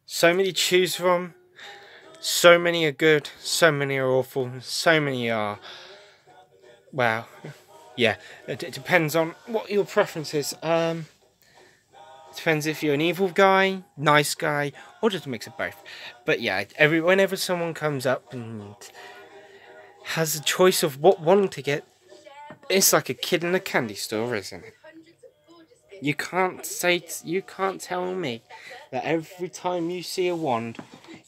So many to choose from. So many are good, so many are awful, so many are... Wow. Yeah, it depends on what your preference is. Depends if you're an evil guy, nice guy, or just a mix of both. But yeah, whenever someone comes up and has a choice of what wand to get, it's like a kid in a candy store, isn't it? You can't tell me that every time you see a wand,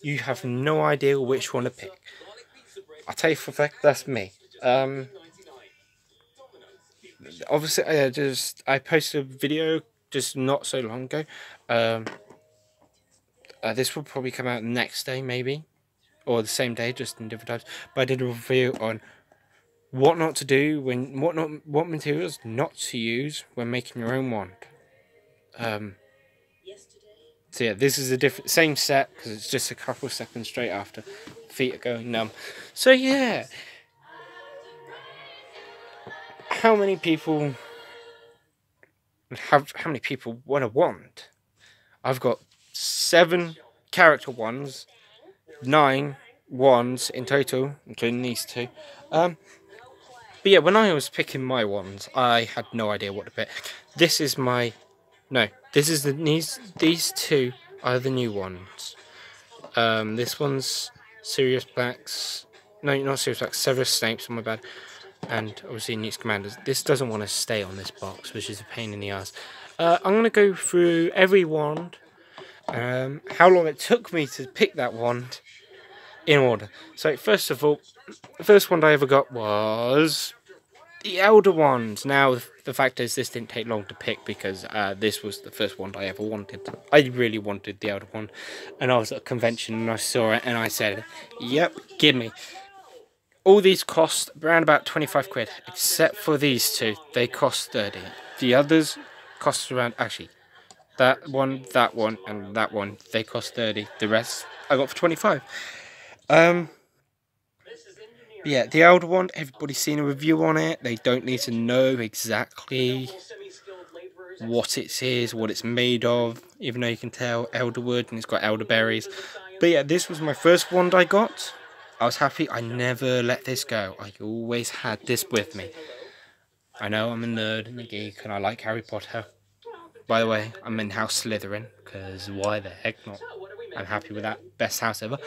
you have no idea which one to pick. I'll tell you for a fact, that's me. Obviously, I posted a video just not so long ago. This will probably come out next day, maybe, or the same day, just in different times. But I did a review on what not to do what materials not to use when making your own wand. So yeah, this is a same set because it's just a couple of seconds straight after. Feet are going numb. So yeah, how many people want a wand? I've got 7 character wands, 9 wands in total, including these 2. But yeah, when I was picking my wands, I had no idea what to pick. This is my... No, this is these 2 are the new ones. This one's Sirius Blacks. No, not Sirius Blacks, Severus Snape's on my bad. And obviously Newt's Commanders. This doesn't want to stay on this box, which is a pain in the ass. I'm going to go through every wand, how long it took me to pick that wand, in order. So first of all, the first wand I ever got was the Elder Wand. Now the fact is, this didn't take long to pick because this was the first wand I ever wanted. I really wanted the Elder Wand, and I was at a convention and I saw it and I said, yep, give me. All these cost around about 25 quid, except for these 2. They cost 30. The others cost around, actually, that one, and that one, they cost 30. The rest I got for 25. Yeah, the Elder Wand, everybody's seen a review on it. They don't need to know exactly what it is, what it's made of, even though you can tell elderwood and it's got elderberries. But yeah, this was my first wand I got. I was happy. I never let this go. I always had this with me. I know I'm a nerd and a geek and I like Harry Potter. By the way, I'm in House Slytherin, because why the heck not? I'm happy with that. Best house ever.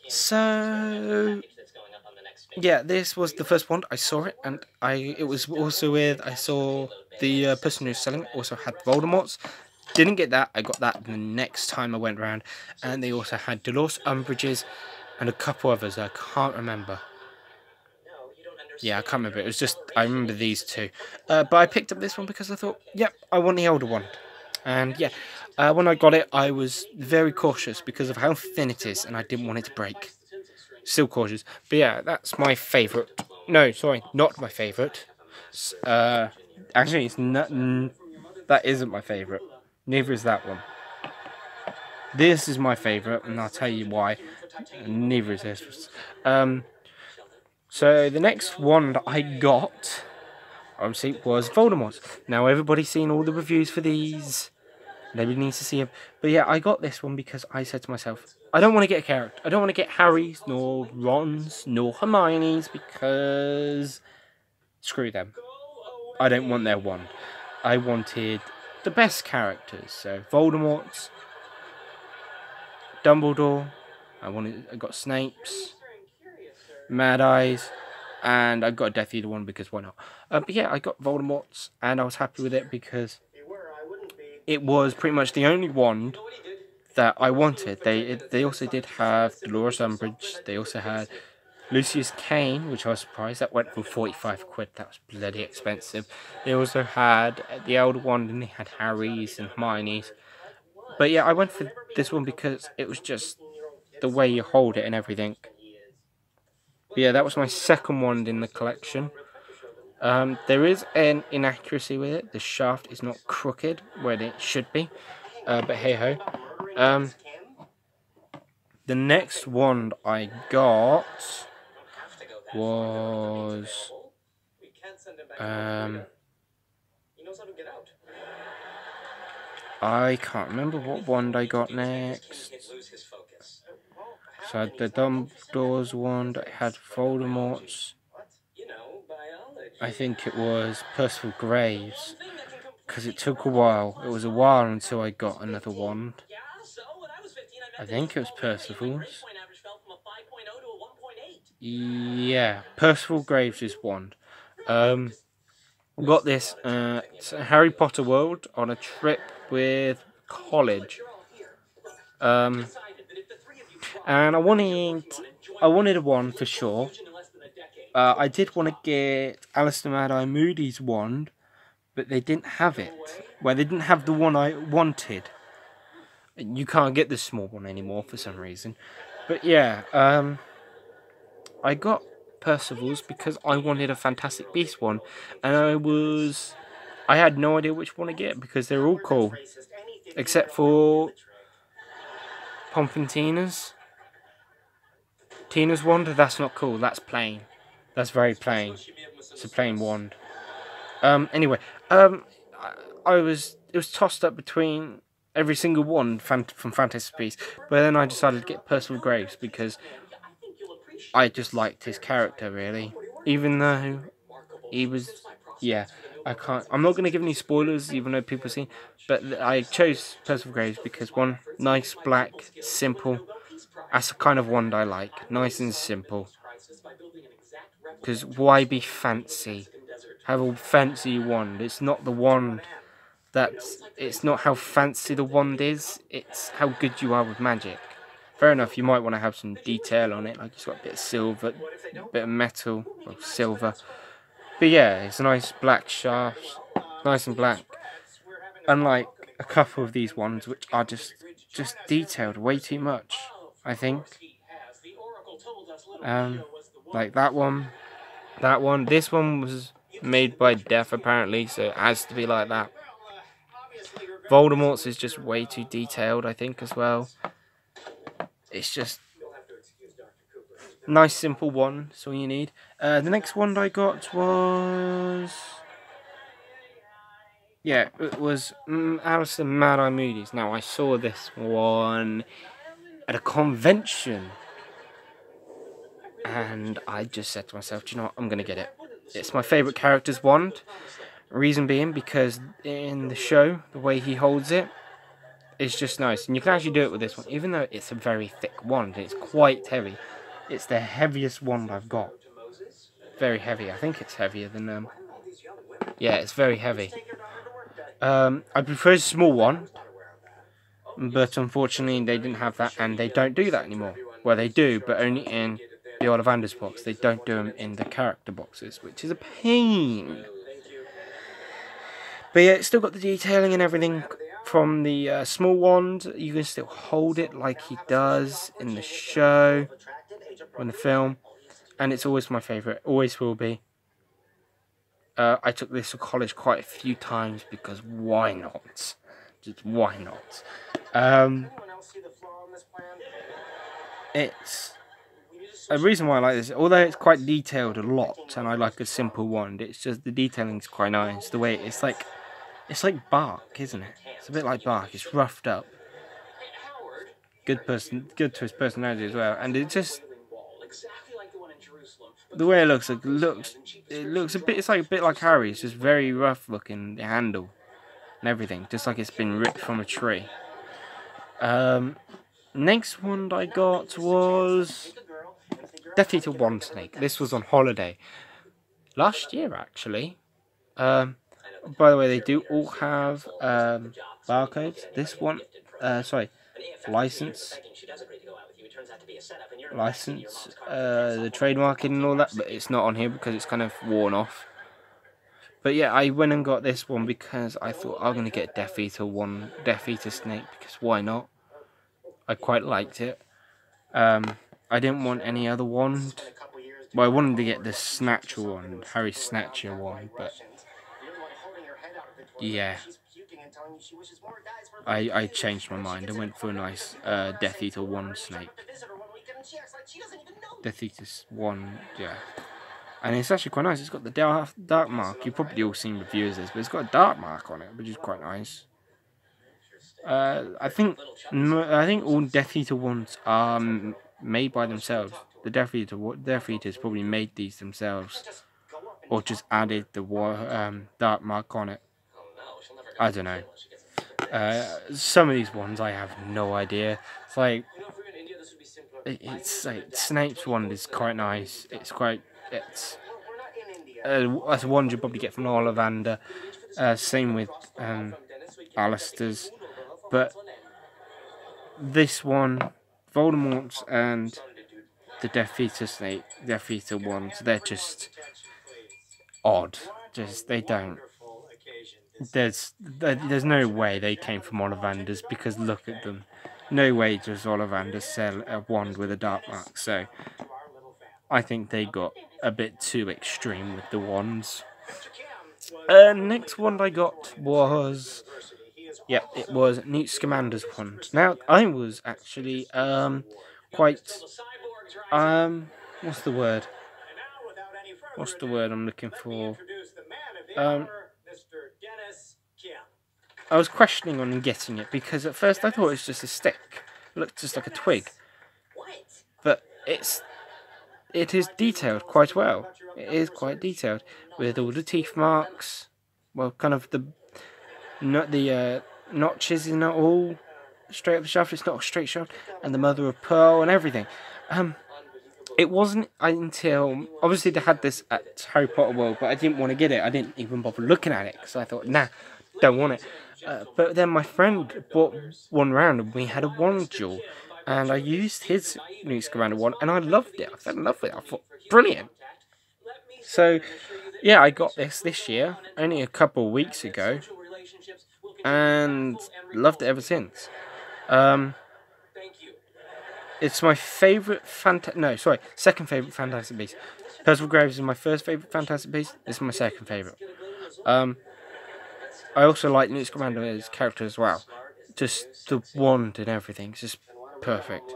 So yeah, this was the first wand. I saw it, and it was also with... I saw the person who's selling it also had Voldemort's. Didn't get that. I got that the next time I went round. And they also had Dolores Umbridge's and a couple others. I can't remember. Yeah, I can't remember. It was just... I remember these 2. But I picked up this one because I thought, yep, I want the Elder Wand. And yeah, when I got it, I was very cautious because of how thin it is, and I didn't want it to break. Still cautious. But yeah, that's my favourite. No, sorry, not my favourite. Actually, it's not... that isn't my favourite. Neither is that one. This is my favourite, and I'll tell you why. Neither is this. So the next wand I got, obviously, was Voldemort's. Now everybody's seen all the reviews for these. Nobody needs to see them. But yeah, I got this one because I said to myself, I don't want to get a character. I don't want to get Harry's, nor Ron's, nor Hermione's, because screw them. I don't want their wand. I wanted the best characters. So Voldemort's, Dumbledore, I got Snape's, Mad Eyes, and I got a Death Eater one because why not? But yeah, I got Voldemort's, and I was happy with it because it was pretty much the only wand that I wanted. They also did have Dolores Umbridge. They also had Lucius Cain, which I was surprised that went for 45 quid. That was bloody expensive. They also had the Elder Wand, and they had Harry's and Hermione's. But yeah, I went for this one because it was just the way you hold it and everything. But yeah, that was my second wand in the collection. There is an inaccuracy with it. The shaft is not crooked where it should be. But hey ho. The next wand I got was I can't remember what wand I got next. So I had the Dumbledore's wand, I had Voldemort's. I think it was Percival Graves, because it took a while. It was a while until I got another wand. I think it was Percival's. Yeah, Percival Graves' wand. Got this at Harry Potter World on a trip with college. And I wanted a wand for sure. I did want to get Alistair Mad-Eye Moody's wand, but they didn't have it. Well, they didn't have the one I wanted. You can't get the small one anymore for some reason. But yeah, I got Percival's because I wanted a Fantastic Beasts one, and I had no idea which one to get because they're all cool, except for Pompintina's. Tina's wand, that's not cool, that's plain. That's very plain. It's a plain wand. Anyway, it was tossed up between every single one from Fantastic Beasts, but then I decided to get Percival Graves because I just liked his character really, even though he was, yeah, I'm not going to give any spoilers even though people see, but I chose Percival Graves because one, nice, black, simple, that's the kind of wand I like, nice and simple, because why be fancy, have a fancy wand, it's not the wand, it's not how fancy the wand is, it's how good you are with magic. Fair enough, you might want to have some detail on it, like it's got a bit of silver, a bit of metal, or silver. But yeah, it's a nice black shaft, nice and black. Unlike a couple of these ones, which are just detailed way too much, I think. Like that one, this one was made by Def apparently, so it has to be like that. Voldemort's is just way too detailed, I think, as well. It's just nice, simple one. That's all you need. The next one I got was, yeah, it was Alistair Mad-Eye Moody's. Now I saw this one at a convention, and I just said to myself, do you know what? I'm gonna get it. It's my favourite character's wand. Reason being because in the show, the way he holds it, it's just nice, and you can actually do it with this one, even though it's a very thick wand. It's quite heavy. It's the heaviest wand I've got. Very heavy. I think it's heavier than yeah, it's very heavy. I prefer a small one, but unfortunately they didn't have that, and they don't do that anymore. Well, they do, but only in the Ollivanders box. They don't do them in the character boxes, which is a pain. But yeah, it's still got the detailing and everything from the small wand. You can still hold it like he does in the show, or in the film, and it's always my favourite. Always will be. I took this to college quite a few times because why not? Just why not? It's a reason why I like this. Although it's quite detailed a lot, and I like a simple wand. It's just the detailing's quite nice. The way it's like bark, isn't it? It's a bit like bark. It's roughed up. Good to his personality as well, and it just, the way it looks a bit. It's like a bit like Harry. It's just very rough looking. The handle and everything, just like it's been ripped from a tree. Next one I got was Death Eater Wand Snake. This was on holiday last year, actually. By the way, they do all have barcodes. This one, sorry, license, the trademarking and all that, but it's not on here because it's kind of worn off. But yeah, I went and got this one because I thought I'm going to get Death Eater Snake, because why not? I quite liked it. I didn't want any other wand. Well, I wanted to get the Snatcher wand, Harry Snatcher wand, but yeah, I changed my mind. I went for a nice Death Eater Wand Snake. Death Eater one, yeah. And it's actually quite nice. It's got the dark mark. You've probably all seen reviews of this, but it's got a dark mark on it, which is quite nice. I think all Death Eater ones are made by themselves. The Death Eaters probably made these themselves, or just added the dark mark on it. I don't know. Some of these ones I have no idea. It's like Snape's one is quite nice. It's that's one you probably get from Ollivander. Same with Alistair's, but this one, Voldemort's and the Death Eater ones, they're just odd. They don't. There's no way they came from Ollivander's, because look at them. No way does Ollivander sell a wand with a dark mark. So I think they got a bit too extreme with the wands. Next wand I got was, it was Newt Scamander's wand. Now I was actually quite what's the word? What's the word I'm looking for? I was questioning on getting it, because at first I thought it was just a stick. It looked just like a twig. But it is detailed quite well. It is quite detailed, with all the teeth marks. Well, kind of the notches is not all straight up the shaft. It's not a straight shaft, and the mother of pearl and everything. It wasn't until, obviously they had this at Harry Potter World, but I didn't want to get it. I didn't even bother looking at it, because I thought, nah, don't want it. But then my friend bought one round, and we had a wand duel, and I used his Newt Scamander wand, and I loved it. I fell in love with it. I thought, brilliant. So, yeah, I got this year, only a couple of weeks ago, and loved it ever since. It's my favourite second favourite Fantastic Beast. Percival Graves is my first favourite Fantastic Beast. This is my second favourite. I also like Newt Scamander's character as well. Just the wand and everything. It's just perfect.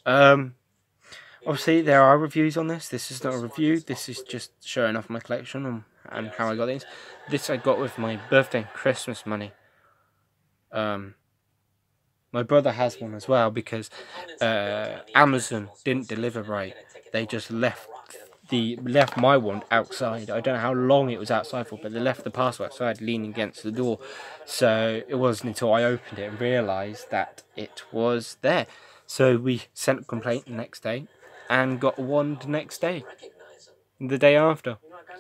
Obviously, there are reviews on this. This is not a review. This is just showing off my collection and how I got these. This I got with my birthday and Christmas money. My brother has one as well, because Amazon didn't deliver right. They just left my wand outside. I don't know how long it was outside for, but they left the parcel outside, leaning against the door. So it wasn't until I opened it and realised that it was there. So we sent a complaint the next day, and got a wand next day, the day after,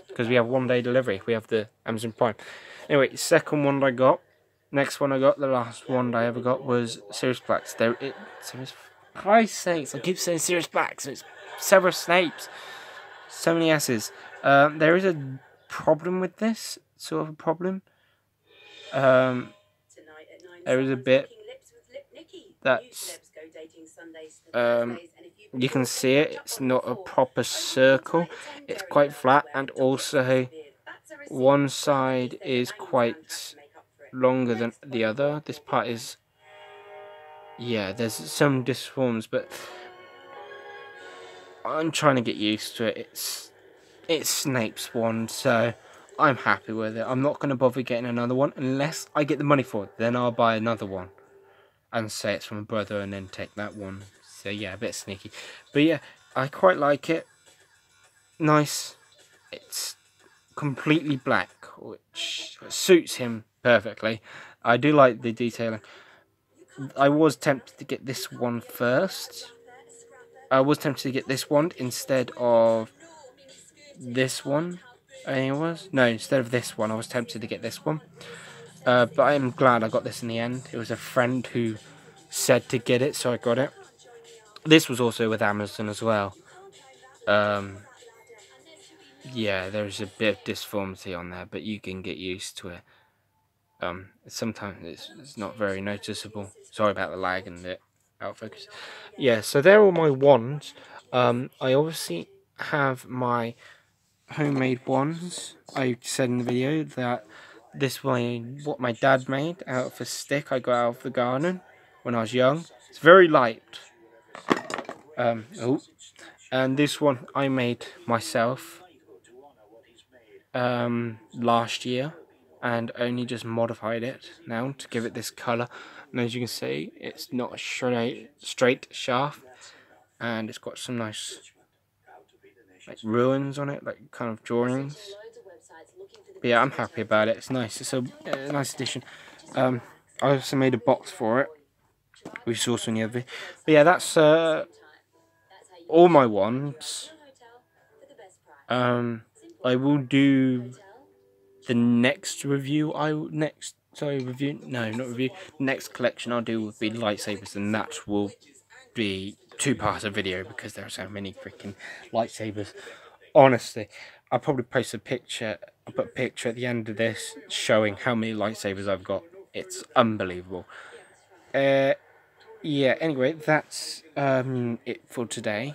because we have 1 day delivery. We have the Amazon Prime. Anyway, second wand I got. Next one I got, the last wand I ever got, was Sirius Black. Christ's sakes, I keep saying Sirius Black, so it's Severus Snape's. So many S's. There is a problem with this, sort of a problem. There is a bit that's, you can see it, it's not a proper circle. It's quite flat, and also one side is quite longer than the other. This part is, there's some disforms, but I'm trying to get used to it. It's Snape's wand, so I'm happy with it. I'm not going to bother getting another one unless I get the money for it. Then I'll buy another one and say it's from a brother, and then take that one. So yeah, a bit sneaky, but yeah, I quite like it. Nice. It's completely black, which suits him perfectly. I do like the detailing. I was tempted to get this one first. I was tempted to get this wand instead of this one. Instead of this one, I was tempted to get this one. But I am glad I got this in the end. It was a friend who said to get it, so I got it. This was also with Amazon as well. Yeah, there's a bit of disformity on there, but you can get used to it. Sometimes it's not very noticeable. Sorry about the lag and the out of focus. Yeah, so they're all my wands. I obviously have my homemade wands. I said in the video that this was what my dad made out of a stick I got out of the garden when I was young. It's very light. And this one I made myself last year. and only just modified it now to give it this colour. And as you can see, it's not a straight shaft, and it's got some nice like ruins on it, like kind of drawings. But yeah, I'm happy about it. It's nice. It's a nice addition. I also made a box for it, which is also in the other video. But yeah, that's all my wands. I will do the next review. Next collection I'll do will be lightsabers, and that will be 2 parts of video because there are so many freaking lightsabers. Honestly, I'll probably post a picture. I'll put a picture at the end of this showing how many lightsabers I've got. It's unbelievable. Yeah, anyway, that's it for today.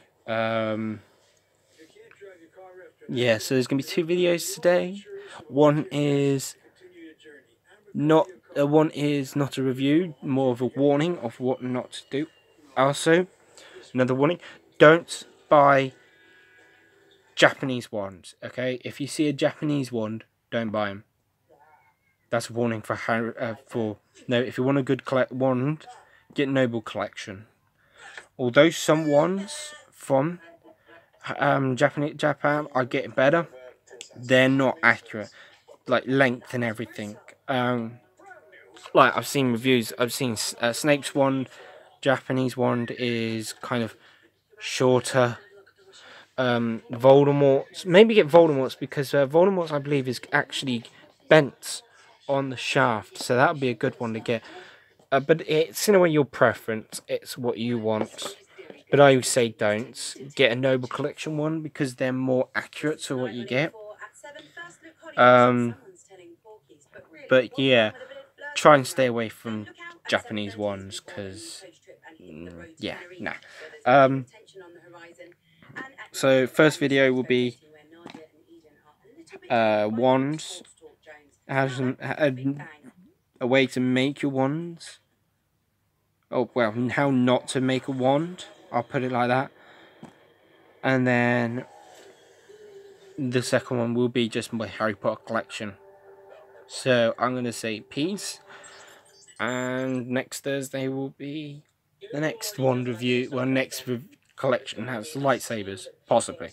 Yeah, so there's gonna be 2 videos today. One is not a review, more of a warning of what not to do. Also, another warning: don't buy Japanese wands. Okay, if you see a Japanese wand, don't buy them. That's a warning for no. If you want a good wand, get Noble Collection. Although some wands from Japan are getting better, they're not accurate, like length and everything. Like I've seen reviews. I've seen Snape's wand, Japanese wand is kind of shorter. Voldemort's, maybe get Voldemort's because Voldemort's I believe is actually bent on the shaft, so that would be a good one to get. But it's in a way your preference. It's what you want. But I would say don't get a Noble Collection one because they're more accurate to what you get. But yeah, try and stay away from Japanese ones because yeah, nah. So first video will be wands, a way to make your wands. Oh well, how not to make a wand. I'll put it like that. And then the second one will be just my Harry Potter collection. So I'm gonna say peace. And next Thursday will be the next wand review. Well, next collection has lightsabers, possibly.